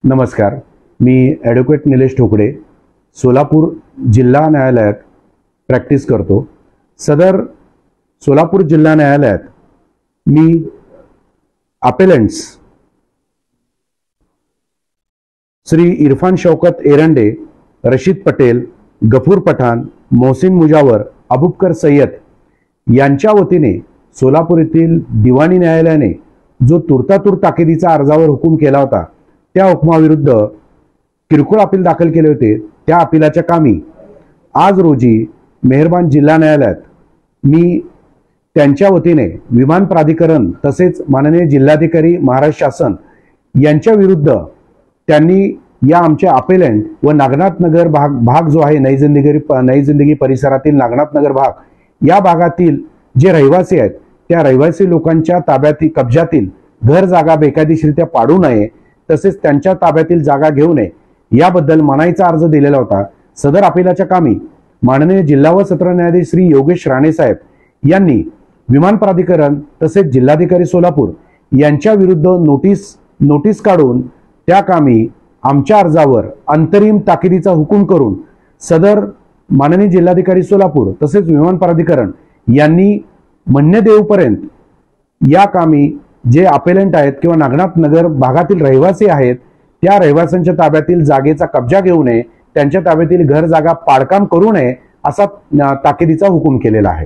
नमस्कार, मी ॲडव्होकेट निलेश ठोकळे सोलापूर जिल्हा न्यायालयात प्रॅक्टिस करतो। सदर सोलापूर जिल्हा न्यायालयात मी अपेलंट्स श्री इरफान शौकत एरंडे, रशीद पटेल, गफूर पठाण, मोहसिन मुजावर, अबुबकर सय्यद यांच्या वतीने सोलापूर येथील दिवाणी न्यायालयाने जो तुर्तातूर ताकिदीचा अर्जावर हुकूम केला होता त्या हुकमाविरुद्ध किरकोळ अपील दाखल केले होते। त्या अपीलाच्या कामी आज रोजी मेहरबान जिल्हा न्यायालयात मी त्यांच्या वतीने विमान प्राधिकरण तसेच माननीय जिल्हाधिकारी महाराष्ट्र शासन यांच्या विरुद्ध त्यांनी या आमच्या अपेलंट व नागनाथ नगर भाग जो आहे नई जिंदगी परिसरातील नागनाथ नगर भाग या भागातील जे रहिवासी आहेत त्या रहिवासी लोकांच्या ताब्यातील कब्जातील घर जागा बेकायदेशीरित्या पाडू नये तसेच त्यांच्या ताब्यातील जागा घेऊ नये याबद्दल मनाईचा अर्ज दिलेला होता। सदर अपीलाच्या कामी माननीय जिल्हा व सत्र न्यायाधीश श्री योगेश राणे साहेब यांनी विमान प्राधिकरण तसेच जिल्हाधिकारी सोलापूर यांच्या विरुद्ध नोटीस काढून त्या कामी आमच्या अर्जावर अंतरिम ताकिदीचा हुकूम करून सदर माननीय जिल्हाधिकारी सोलापूर तसेच विमान प्राधिकरण यांनी म्हणणे देऊपर्यंत या कामी जे अपेलंट आहेत किंवा नागनाथ नगर भागातील रहिवासी आहेत त्या रहिवाशांच्या ताब्यातील जागेचा कब्जा घेऊ नये, त्यांच्या ताब्यातील घर जागा पाडकाम करू नये असा ताकिदीचा हुकूम केलेला आहे।